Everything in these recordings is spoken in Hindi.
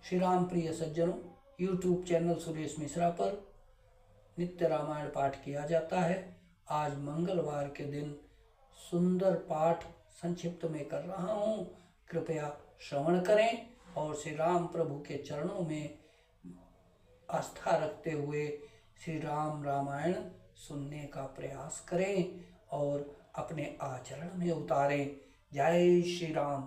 श्री राम प्रिय सज्जनों, यूट्यूब चैनल सुरेश मिश्रा पर नित्य रामायण पाठ किया जाता है। आज मंगलवार के दिन सुंदर पाठ संक्षिप्त में कर रहा हूँ, कृपया श्रवण करें और श्री राम प्रभु के चरणों में आस्था रखते हुए श्री राम रामायण सुनने का प्रयास करें और अपने आचरण में उतारें। जय श्री राम।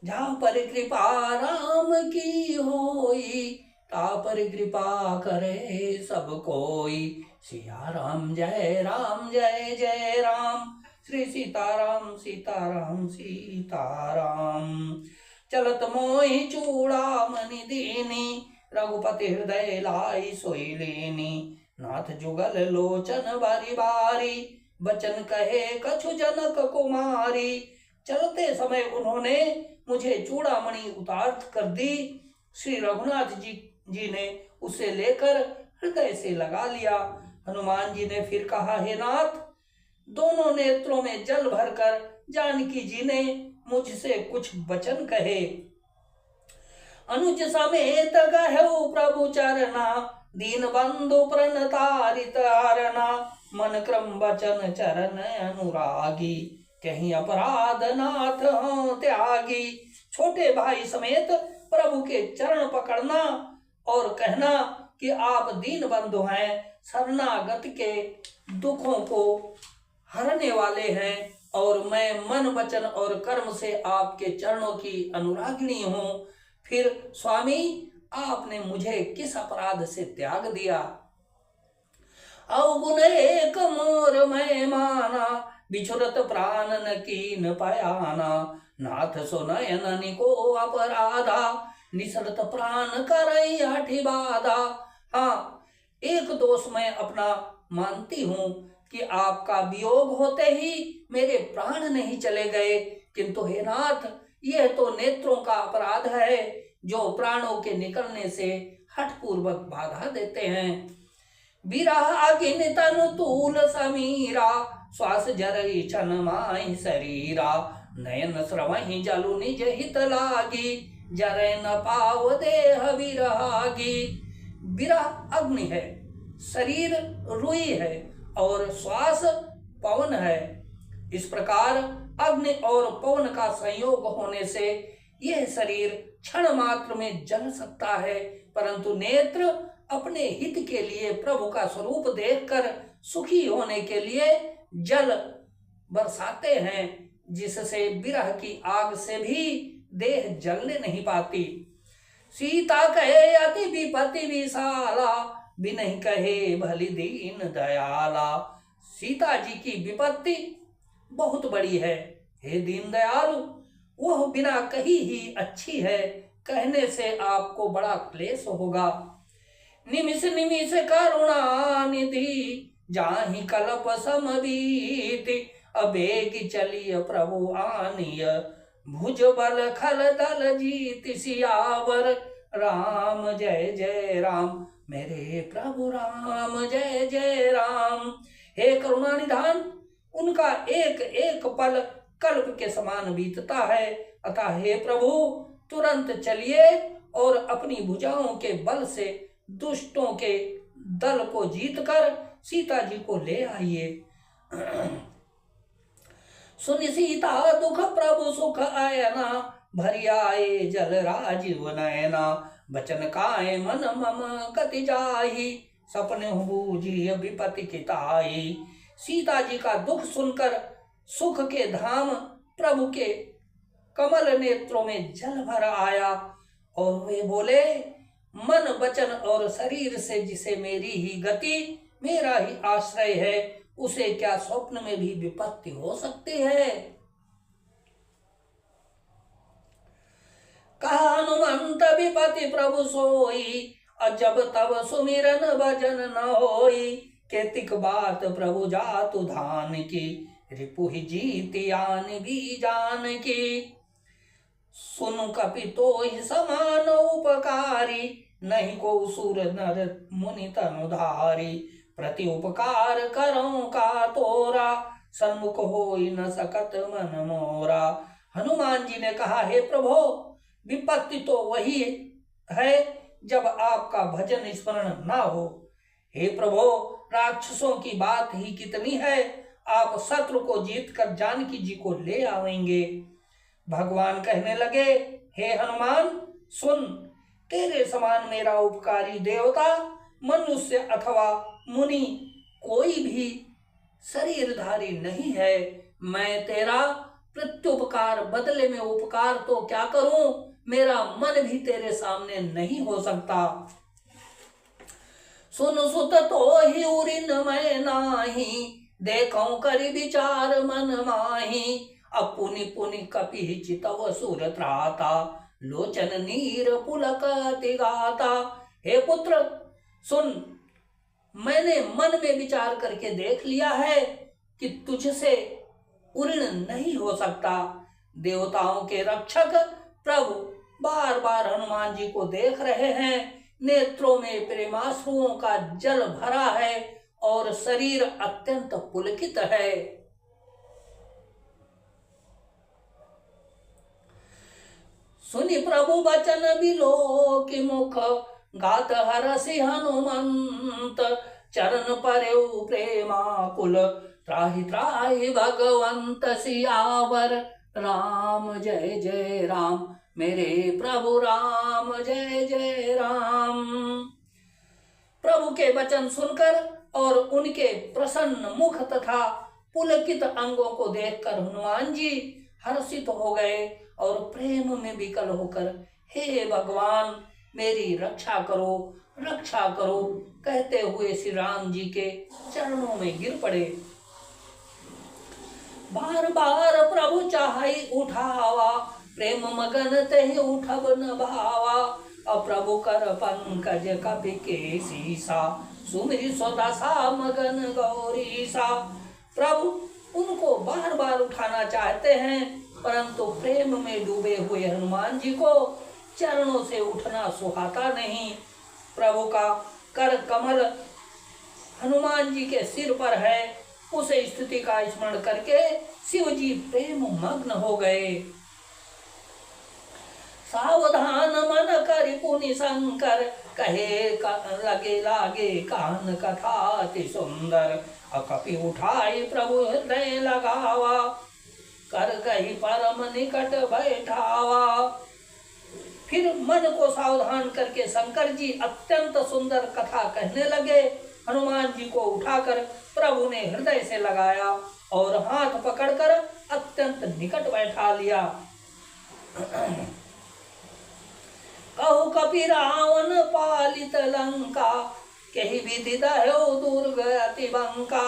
जहाँ पर कृपा राम की होई, ता पर कृपा करे सब कोई। सिया राम जय राम जय जय राम, श्री सीताराम सीताराम सीताराम। चलत मोहि चूड़ामणि दीनी, रघुपति हृदय लाई सोई लेनी। नाथ जुगल लोचन बारी बारी, बचन कहे कछु जनक कुमारी। चलते समय उन्होंने मुझे चूड़ामणि उतार कर दी। श्री रघुनाथ जी ने उसे लेकर हृदय से लगा लिया। हनुमान जी ने फिर कहा, हे नाथ, दोनों नेत्रों में जल भरकर जानकी जी ने मुझसे कुछ वचन कहे। अनुज समेत गहु प्रभु चरना, दीन बंधु प्रणतारित हरना। मन क्रम वचन चरण अनुरागी, कहीं अपराध नाथ हो त्यागी। छोटे भाई समेत प्रभु के चरण पकड़ना और कहना कि आप दीन बंधु हैं, शरणागत के दुखों को हरने वाले हैं और मैं मन वचन और कर्म से आपके चरणों की अनुरागिणी हूँ। फिर स्वामी, आपने मुझे किस अपराध से त्याग दिया? अवगुण एक मोर मैं माना, बिछुरत प्राण न कीन पयाना। नाथ सुनयन निको अपराधा, निसरत प्राण करई हठि बाधा। हाँ, एक दोष मैं अपना मानती हूँ कि आपका वियोग होते ही मेरे प्राण नहीं चले गए, किंतु हे नाथ, यह तो नेत्रों का अपराध है जो प्राणों के निकलने से हठपूर्वक बाधा देते हैं। विरह अगिन तनु तूल समीरा, श्वास जरई छन माहि शरीरा। नयन स्रवहि जलु निज हित लागी, जरै न पाव देह विरहागी। विरह अग्नि है, शरीर रुई है और श्वास पवन है। इस प्रकार अग्नि और पवन का संयोग होने से यह शरीर क्षण मात्र में जल सकता है, परंतु नेत्र अपने हित के लिए प्रभु का स्वरूप देखकर सुखी होने के लिए जल बरसाते हैं, जिससे विरह की आग से भी देह जलने नहीं पाती। सीता कहे अति विपत्ति विशाला, बिनहि कहे भली दीन दयाला। सीता जी की विपत्ति बहुत बड़ी है, हे दीन दयालु, वह बिना कही ही अच्छी है, कहने से आपको बड़ा क्लेश होगा। निमिष निमिष करुणा निधि, जाहि कल्प समबीति। अबेग चलिय प्रभु आनिय, भुज बल खल दल जीत। सियावर राम जय जय राम, मेरे प्रभु राम जय जय राम। हे करुणा निधान, उनका एक एक पल कल्प के समान बीतता है, अतः हे प्रभु, तुरंत चलिए और अपनी भुजाओं के बल से दुष्टों के दल को जीतकर सीता जी को ले आइए। सुनि सीता दुख प्रभु सुख आयना, भरि आए जल राजीव नयना। बचन काय मन मम गति जाहि, सपने बूझी विपत्ति किताई। सीता जी का दुख सुनकर सुख के धाम प्रभु के कमल नेत्रों में जल भर आया और वे बोले, मन वचन और शरीर से जिसे मेरी ही गति, मेरा ही आश्रय है, उसे क्या स्वप्न में भी विपत्ति हो सकती है? कहा हनुमंत विपत्ति प्रभु सोई, अजब तब सुमिरन भजन न होई। केतिक बात प्रभु जातु धान की, रिपुहि जीति आन भी जान की। सुनु कपि तोहि समान उपकारी, नहीं को सुर नर मुनि तनुधारी। प्रति उपकार करो का तोरा, सन्मुख होई न सकत मन मोरा। हनुमान जी ने कहा, हे प्रभु, विपत्ति तो वही है जब आपका भजन स्मरण ना हो। हे प्रभु, राक्षसों की बात ही कितनी है, आप शत्रु को जीतकर जानकी जी को ले आवेंगे। भगवान कहने लगे, हे हनुमान सुन, तेरे समान मेरा उपकारी देवता, मनुष्य अथवा मुनि कोई भी शरीरधारी नहीं है। मैं तेरा प्रत्युपकार बदले में उपकार तो क्या करूं, मेरा मन भी तेरे सामने नहीं हो सकता। सुन सुत तो ही उरिन मैं नाही, देखो करि विचार मन माही। अपुनि पुनि कपि चितव सुर त्राता, लोचन नीर पुलक अति गाता। हे पुत्र सुन, मैंने मन में विचार करके देख लिया है कि तुझसे उऋण नहीं हो सकता। देवताओं के रक्षक प्रभु बार बार हनुमान जी को देख रहे हैं। नेत्रों में प्रेमाश्रुओं का जल भरा है और शरीर अत्यंत पुलकित है। सुनि प्रभु बचन बिलोक मुख, गात हरसि हनुमंत। चरण परेउ प्रेमाकुल, त्राहि त्राहि भगवंत सियावर। राम जय जय राम, मेरे प्रभु राम जय जय राम। प्रभु के वचन सुनकर और उनके प्रसन्न मुख तथा पुलकित अंगों को देखकर हनुमान जी हर्षित हो गए और प्रेम में विकल होकर, हे भगवान मेरी रक्षा करो, रक्षा करो कहते हुए श्री राम जी के चरणों में गिर पड़े। बार बार प्रभु चाहै उठावा, प्रेम मगन तेहि उठब न भावा। अप्रभु कर पंकज कपि के सीसा, सुमिरि स्वदशा मगन गौरीसा। प्रभु उनको बार बार उठाना चाहते हैं, परंतु प्रेम में डूबे हुए हनुमान जी को चरणों से उठना सुहाता नहीं। प्रभु का कर कमल हनुमान जी के सिर पर है। उस स्थिति का स्मरण करके शिव जी प्रेम मग्न हो गए। सावधान मन करि पुनि शंकर, कहे लगे लागे कान कथा अति सुंदर। अकपि उठाई प्रभु हृदय लगावा, कर गही परम निकट बैठावा। फिर मन को सावधान करके शंकर जी अत्यंत सुंदर कथा कहने लगे। हनुमान जी को उठाकर प्रभु ने हृदय से लगाया और हाथ पकड़कर अत्यंत निकट बैठा लिया। कहु कपि रावण पालित लंका, कही विधि दह्यो दुर्ग अति बंका।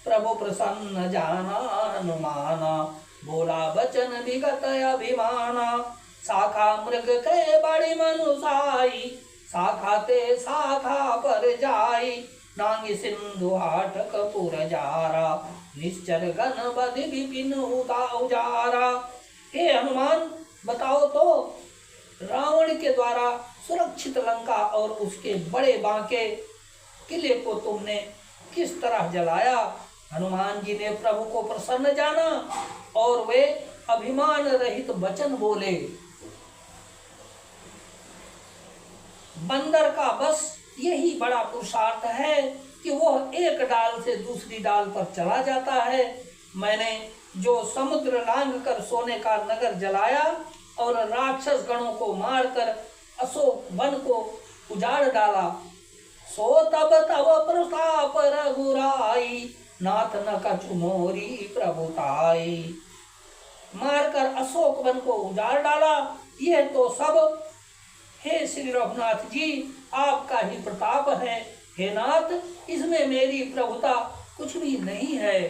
प्रभु प्रसन्न जाना हनुमाना, बोला बचन विगत अभिमाना। शाखा मृग के बड़ी मनुसाई, शाखा ते शाखा पर जाई। नांगी सिंधु हाटक पुर जारा, निश्चर गण बधि विपिन उजारा। हे हनुमान बताओ तो, रावण के द्वारा सुरक्षित लंका और उसके बड़े बांके किले को तुमने किस तरह जलाया। हनुमान जी ने प्रभु को प्रसन्न जाना और वे अभिमान रहित वचन बोले। बंदर का बस यही बड़ा पुरुषार्थ है कि वह एक डाल से दूसरी डाल पर चला जाता है। मैंने जो समुद्र लांघ कर सोने का नगर जलाया और राक्षस गणों को मारकर अशोक वन को उजाड़ डाला, सो तब तब प्रताप रघुराई। नाथ न कछु मोरी प्रभुताई। मारकर अशोक वन को उजाड़ डाला, यह तो सब हे श्री रघुनाथ जी आपका ही प्रताप है। हे नाथ, इसमें मेरी प्रभुता कुछ भी नहीं है।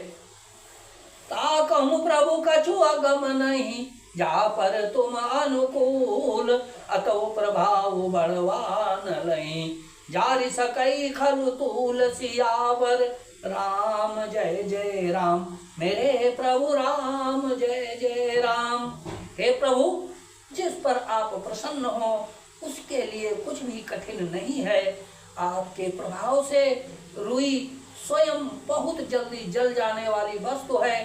ता कहूँ प्रभु कछु अगम नहीं, जा पर तुम अनुकूल। अतो प्रभाव बलवान लई, जारि सकई खरु तूल सियावर। राम जय जय राम, मेरे प्रभु राम जय जय राम। हे प्रभु, जिस पर आप प्रसन्न हो उसके लिए कुछ भी कठिन नहीं है। आपके प्रभाव से रुई स्वयं बहुत जल्दी जल जाने वाली वस्तु है।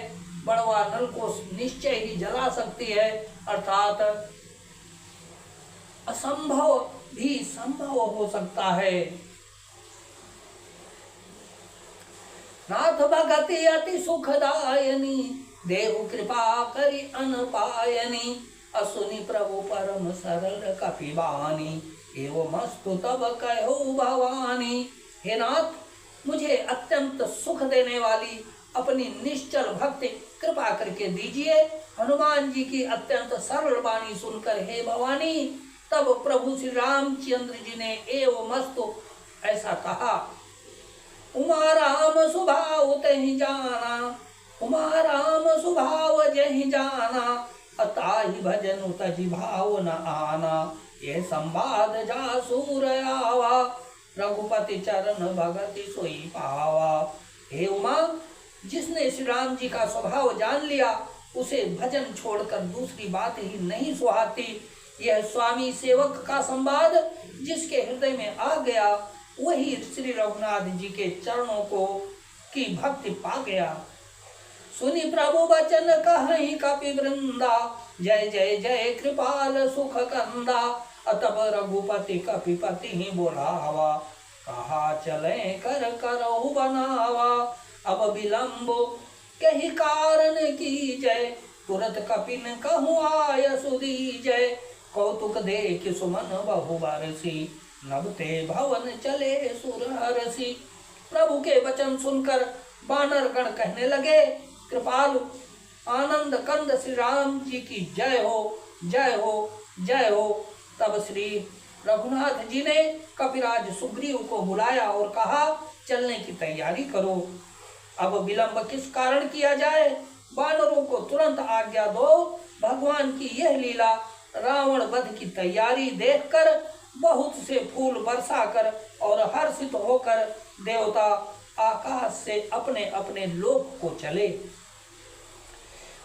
बड़वा नल को निश्चय ही जला सकती है, अर्थात असंभव भी संभव हो सकता है। नाथ भगति अति सुखदायनी, देहु कृपा करि अनपायनी, असुनि प्रभु परम सरल कपिबानी, एवं मस्तु तब कहो भवानी। हे नाथ, मुझे अत्यंत सुख देने वाली अपनी निश्चल भक्ति कृपा करके दीजिए। हनुमान जी की अत्यंत सरल वाणी सुनकर हे भवानी, तब प्रभु श्री रामचंद्र जी ने एवं मस्तु ऐसा कहा। उमा राम स्वभाव तहि जाना, उमा राम स्वभाव जहि जाना, अताहि भजन तजि भाव न आना, ये संवाद जासूर आवा, रघुपति चरण भगति सोई पावा। हे उमा, जिसने श्री राम जी का स्वभाव जान लिया, उसे भजन छोड़कर दूसरी बात ही नहीं सुहाती। यह स्वामी सेवक का संवाद जिसके हृदय में आ गया, वही श्री रघुनाथ जी के चरणों को की भक्ति पा गया। सुनि प्रभु वचन कहि कपि वृंदा, जय जय जय कृपाल सुख कंदा, अतब रघुपति कपिपति ही बोलावा, कहा चले कर करहु बनावा। अब विलंब कही कारण की जय, तुरत कपिन कहूँ आय सुदीजय, कौतुक देख सुमन बहु बरसी, नभते भवन चले सुरहरसी। प्रभु के वचन सुनकर वानर गण कहने लगे, कृपालु आनंद कंद श्री राम जी की जय हो, जय हो, जय हो। तब श्री रघुनाथ जी ने कपिराज सुग्रीव को बुलाया और कहा, चलने की तैयारी करो। अब विलंब किस कारण किया जाए, वानरों को तुरंत आज्ञा दो। भगवान की यह लीला रावण वध की तैयारी देखकर बहुत से फूल बरसाकर और हर्षित होकर देवता आकाश से अपने अपने लोक को चले।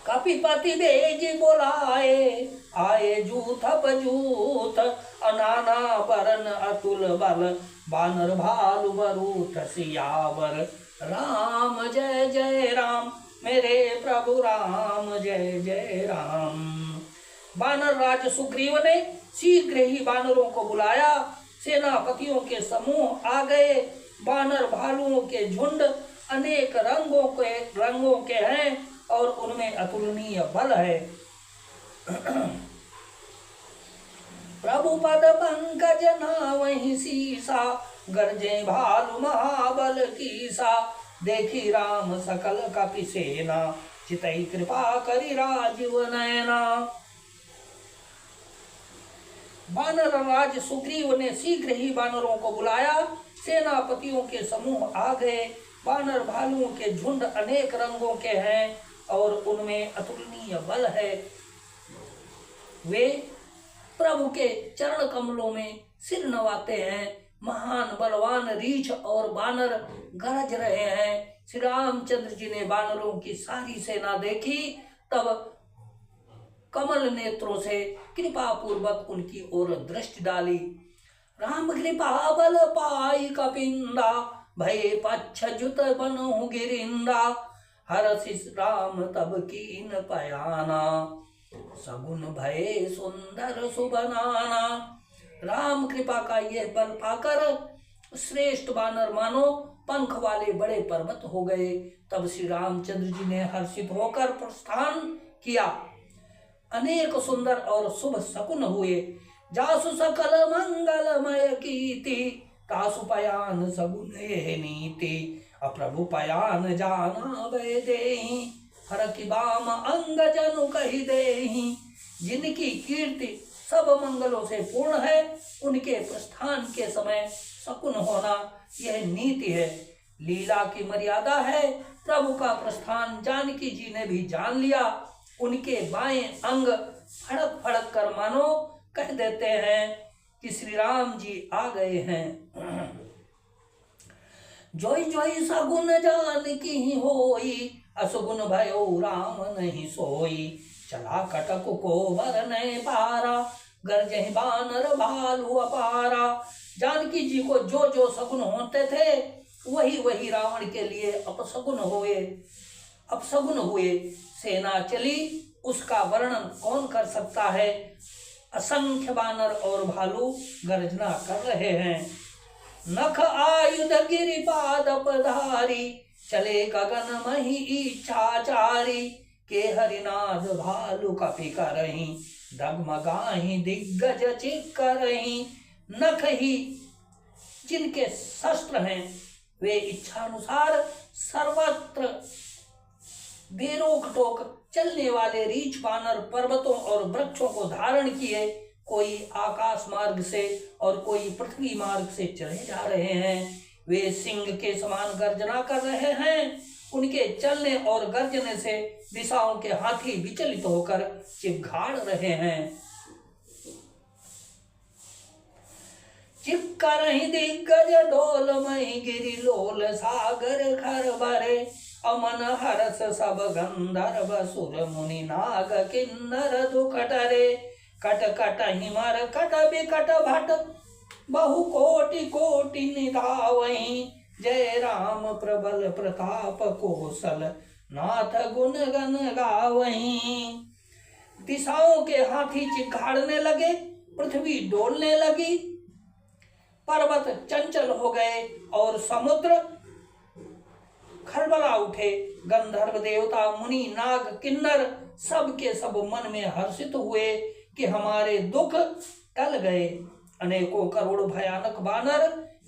कपिपति बेज बोलाए, आए जूथ पजूथ, अनाना बरन अतुल बल, बानर भालु बरूथ सियावर, राम जय जय राम, मेरे प्रभु राम जय जय राम। वानर राज सुग्रीव ने शीघ्र ही वानरों को बुलाया। सेनापतियों के समूह आ गए। वानर भालुओं के झुंड अनेक रंगों के हैं और उनमें अतुलनीय बल है। प्रभु पद पंकज नावहि सीसा, गरजे भालु महाबल कीसा, देखी राम सकल कपि सेना, चितई कृपा करि राजीव नयना। वानर राज सुग्रीव ने शीघ्र ही वानरों को बुलाया। सेनापतियों के समूह आ गए। वानर भालुओं के झुंड अनेक रंगों के हैं और उनमें अतुलनीय बल है। वे प्रभु के चरण कमलों में सिर नवाते हैं। महान बलवान रीछ और वानर गरज रहे हैं। श्री रामचंद्र जी ने वानरों की सारी सेना देखी, तब कमल नेत्रों से कृपा पूर्वक उनकी ओर दृष्टि डाली। राम कृपा बल पाई कपिंदा, भय पक्ष जुत बनु गिरिंदा, हरषि राम तब कीन पयाना, सगुन भय सुंदर सुबनाना। राम कृपा का यह बल पाकर श्रेष्ठ वानर मानो पंख वाले बड़े पर्वत हो गए। तब श्री रामचंद्र जी ने हर्षित होकर प्रस्थान किया। अनेक सुंदर और शुभ शकुन हुए। जासु सकल मंगलमय कीति, तासु पयान सगुन ये नीति, अप्रभु पयान जाना वे देहि, हर की बाम अंग जनु कहि देहि। जिनकी कीर्ति सब मंगलों से पूर्ण है, उनके प्रस्थान के समय शकुन होना यह नीति है। लीला की मर्यादा है। प्रभु का प्रस्थान जानकी जी ने भी जान लिया। उनके बाएं अंग फड़क फड़क कर मानो कह देते हैं कि श्री राम जी आ गए हैं। जोई जोई सगुन जानकी होई, असुगुन भयो राम नहीं सोई, चला कटक को वर नहीं पारा, गरजहि बानर भालु अपारा। जानकी जी को जो जो सगुन होते थे वही वही रावण के लिए अपशगुन हुए। सेना चली, उसका वर्णन कौन कर सकता है। असंख्य बानर और भालू गर्जना कर रहे हैं। नख आयुध गिरिपाद पधारी, चले गगन मही इच्छाचारी। के हरिनाद भालु कपि करही, डगमगाही दिग्गज चिक करही। नख ही जिनके शस्त्र हैं, वे इच्छानुसार सर्वत्र बेरोक टोक चलने वाले रीछ बानर पर्वतों और वृक्षों को धारण किए, कोई आकाश मार्ग से और कोई पृथ्वी मार्ग से चले जा रहे हैं। वे सिंह के समान गर्जना कर रहे हैं। उनके चलने और गर्जने से दिशाओं के हाथी विचलित होकर चिघाड़ रहे हैं। चिक्करहि दिग्गज डोल मही गिरि लोल, सागर खर बरे। अमन हरस सब गंधर्व सुर मुनि नाग किन्नर दुखटरे। कट कट हिमर कट बिकट भट, बहु कोटि कोटि निधावहि। जय राम प्रबल प्रताप कौशल, नाथ गुण गण गावहि। दिशाओं के हाथी चिघाड़ने लगे, पृथ्वी डोलने लगी, पर्वत चंचल हो गए और समुद्र खलबला उठे। गंधर्व देवता मुनि नाग किन्नर सब के सब मन में हर्षित हुए कि हमारे दुख टल गए। अनेकों करोड़ भयानक बानर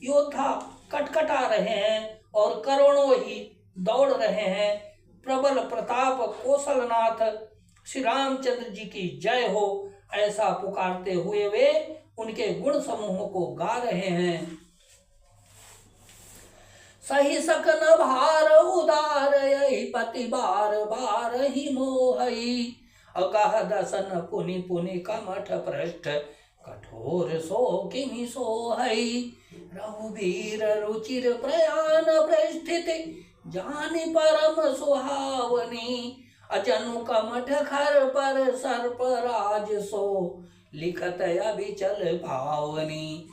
योद्धा कटकटा रहे हैं और करोड़ों ही दौड़ रहे हैं। प्रबल प्रताप कौशलनाथ श्री रामचंद्र जी की जय हो, ऐसा पुकारते हुए वे उनके गुण समूहों को गा रहे हैं। सही सकन भार उदार, यही पति बार बार ही मोहई। अगाह दसन पुनि पुनि कमठ पृष्ठ, कठोर सो किमि सोहई। रघुबीर रुचिर प्रयाण प्रस्थिति, जानि परम सुहावनी। अजनु कमठ खर पर सर्प राज सो, लिखत अभिचल पावनी।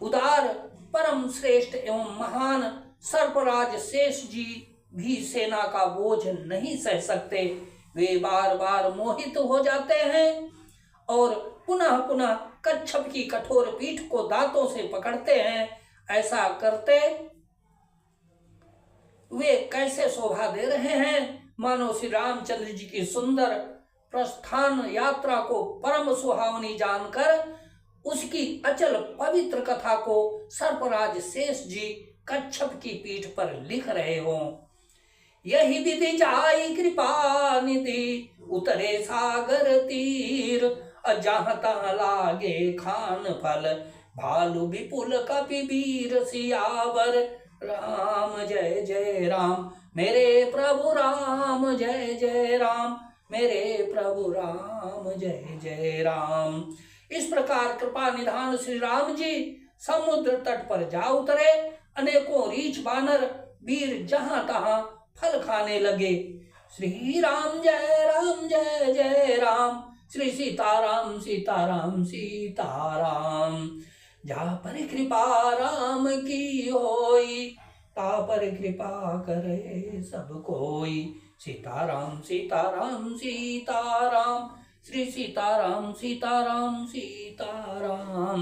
उदार परम श्रेष्ठ एवं महान सर्पराज शेष जी भी सेना का बोझ नहीं सह सकते। वे बार बार मोहित हो जाते हैं और पुनः पुनः कच्छप की कठोर पीठ को दांतों से पकड़ते हैं। ऐसा करते वे कैसे शोभा दे रहे हैं, मानो श्री रामचंद्र जी की सुंदर प्रस्थान यात्रा को परम सुहावनी जानकर उसकी अचल पवित्र कथा को सर्पराज शेष जी कच्छप की पीठ पर लिख रहे हों। यही विधि जाई कृपा निधि, उतरे सागर तीर। जहाँ तहाँ लागे खान फल, भालू विपुल कपि वीर सियावर। राम जय जय राम मेरे प्रभु राम, जय जय राम मेरे प्रभु राम, जय जय राम। इस प्रकार कृपा निधान श्री राम जी समुद्र तट पर जा उतरे। अनेकों रीछ बानर वीर जहां तहां फल खाने लगे। श्री राम जय जय राम, श्री सीताराम सीताराम सीताराम। जा पर कृपा राम की होई, ता पर कृपा करे सब कोई। सीताराम सीताराम सीताराम, श्री सीताराम सीताराम सीताराम।